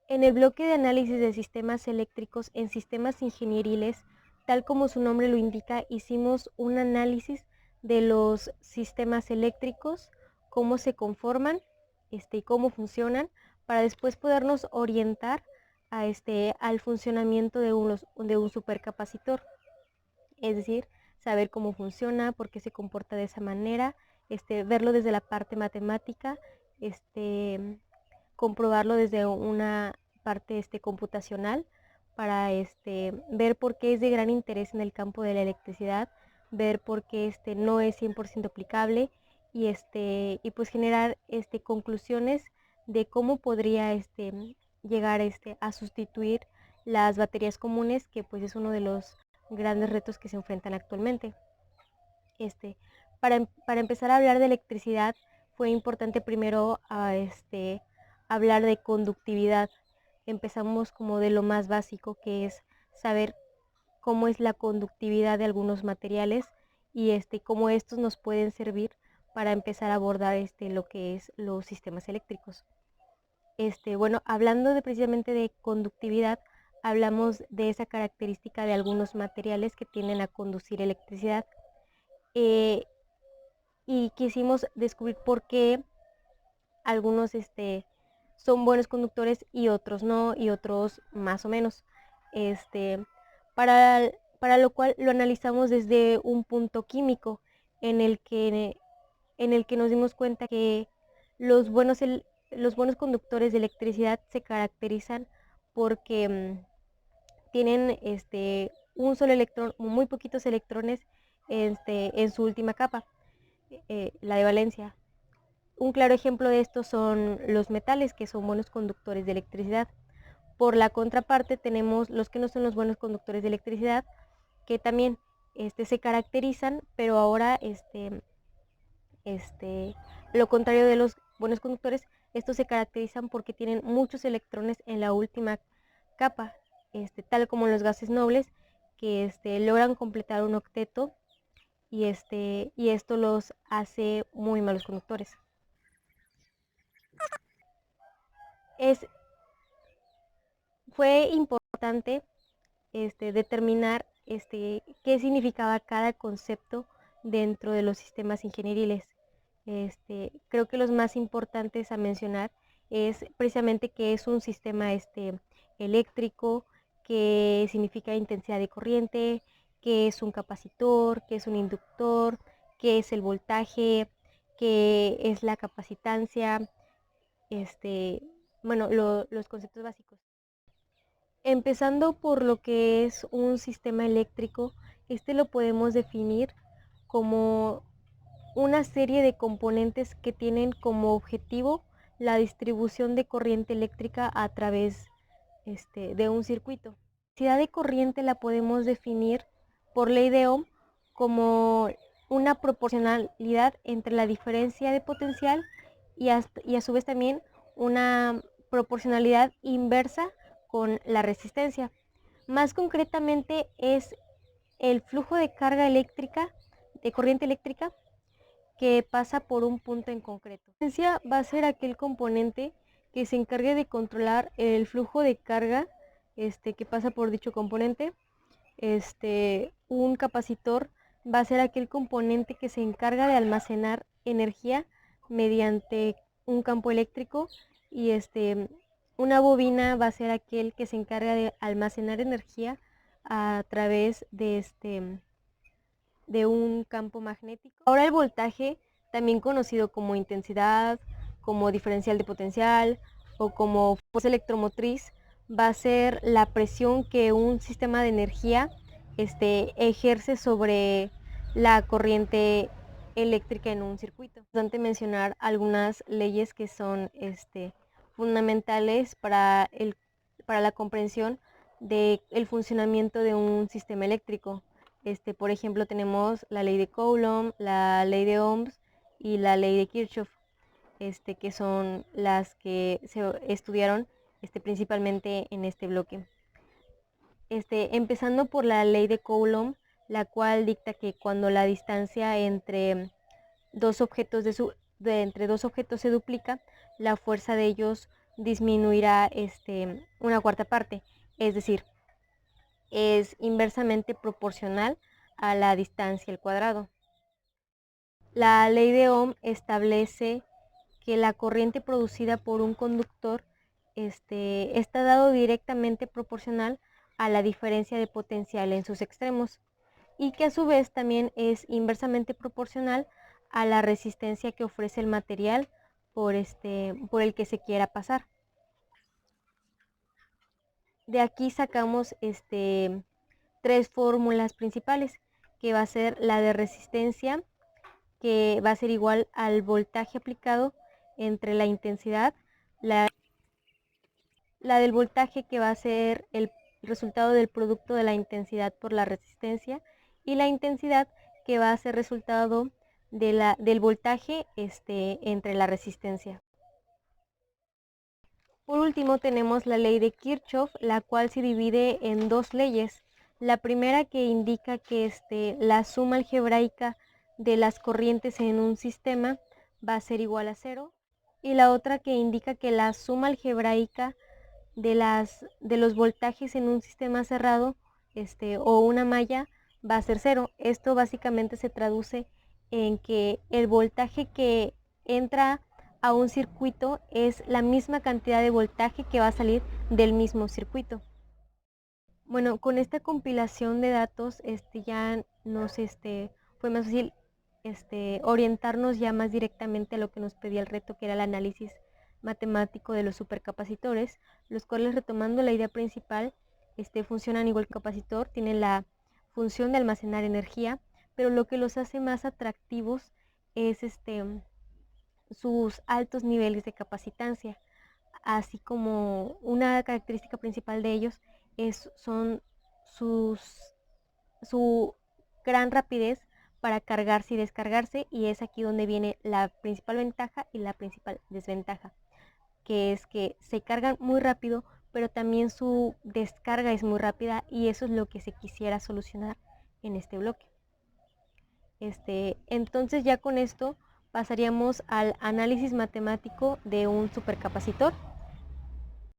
En el bloque de análisis de sistemas eléctricos en sistemas ingenieriles, tal como su nombre lo indica, hicimos un análisis de los sistemas eléctricos, cómo se conforman y cómo funcionan, para después podernos orientar al funcionamiento de un supercapacitor. Es decir, saber cómo funciona, por qué se comporta de esa manera, verlo desde la parte matemática, comprobarlo desde una parte computacional para ver por qué es de gran interés en el campo de la electricidad, ver por qué no es 100% aplicable y pues generar conclusiones de cómo podría llegar a sustituir las baterías comunes, que pues es uno de los grandes retos que se enfrentan actualmente. Para empezar a hablar de electricidad fue importante primero hablar de conductividad. Empezamos como de lo más básico, que es saber cómo es la conductividad de algunos materiales y cómo estos nos pueden servir para empezar a abordar lo que es los sistemas eléctricos. Bueno, hablando precisamente de conductividad, hablamos de esa característica de algunos materiales que tienden a conducir electricidad. Y quisimos descubrir por qué algunos son buenos conductores y otros no, y otros más o menos. Este, para lo cual lo analizamos desde un punto químico en el que, nos dimos cuenta que los buenos, los buenos conductores de electricidad se caracterizan porque tienen un solo electrón, muy poquitos electrones en su última capa, la de valencia. Un claro ejemplo de esto son los metales, que son buenos conductores de electricidad. Por la contraparte tenemos los que no son los buenos conductores de electricidad, que también se caracterizan, pero ahora lo contrario de los buenos conductores, estos se caracterizan porque tienen muchos electrones en la última capa, tal como los gases nobles, que logran completar un octeto y esto los hace muy malos conductores. Fue importante determinar qué significaba cada concepto dentro de los sistemas ingenieriles. Creo que los más importantes a mencionar es precisamente que es un sistema eléctrico, que significa intensidad de corriente, que es un capacitor, que es un inductor, que es el voltaje, que es la capacitancia, bueno, los conceptos básicos. Empezando por lo que es un sistema eléctrico, lo podemos definir como una serie de componentes que tienen como objetivo la distribución de corriente eléctrica a través de un circuito. La intensidad de corriente la podemos definir por ley de Ohm como una proporcionalidad entre la diferencia de potencial y a su vez también una proporcionalidad inversa con la resistencia. Más concretamente es el flujo de carga eléctrica, de corriente eléctrica, que pasa por un punto en concreto. La resistencia va a ser aquel componente que se encargue de controlar el flujo de carga que pasa por dicho componente. Un capacitor va a ser aquel componente que se encarga de almacenar energía mediante un campo eléctrico, y una bobina va a ser aquel que se encarga de almacenar energía a través de un campo magnético. Ahora el voltaje, también conocido como intensidad, como diferencial de potencial o como fuerza electromotriz, va a ser la presión que un sistema de energía ejerce sobre la corriente eléctrica en un circuito. Es importante mencionar algunas leyes que son fundamentales para la comprensión del funcionamiento de un sistema eléctrico. Por ejemplo, tenemos la ley de Coulomb, la ley de Ohms y la ley de Kirchhoff, que son las que se estudiaron principalmente en este bloque. Empezando por la ley de Coulomb, la cual dicta que cuando la distancia entre dos objetos entre dos objetos se duplica, la fuerza de ellos disminuirá una cuarta parte, es decir, es inversamente proporcional a la distancia al cuadrado. La ley de Ohm establece que la corriente producida por un conductor está dado directamente proporcional a la diferencia de potencial en sus extremos y que a su vez también es inversamente proporcional a la resistencia que ofrece el material por el que se quiera pasar. De aquí sacamos tres fórmulas principales, que va a ser la de resistencia, que va a ser igual al voltaje aplicado entre la intensidad, la del voltaje, que va a ser el resultado del producto de la intensidad por la resistencia, y la intensidad, que va a ser resultado del voltaje entre la resistencia. Por último tenemos la ley de Kirchhoff, la cual se divide en dos leyes. La primera, que indica que la suma algebraica de las corrientes en un sistema va a ser igual a cero, y la otra, que indica que la suma algebraica de los voltajes en un sistema cerrado o una malla va a ser cero. Esto básicamente se traduce en que el voltaje que entra a un circuito es la misma cantidad de voltaje que va a salir del mismo circuito. Bueno, con esta compilación de datos ya nos fue más fácil orientarnos ya más directamente a lo que nos pedía el reto, que era el análisis matemático de los supercapacitores, los cuales, retomando la idea principal, funcionan igual que un capacitor, tienen la función de almacenar energía, pero lo que los hace más atractivos es sus altos niveles de capacitancia, así como una característica principal de ellos son su gran rapidez para cargarse y descargarse, y es aquí donde viene la principal ventaja y la principal desventaja, que es que se cargan muy rápido, pero también su descarga es muy rápida, y eso es lo que se quisiera solucionar en este bloque. Entonces ya con esto pasaríamos al análisis matemático de un supercapacitor.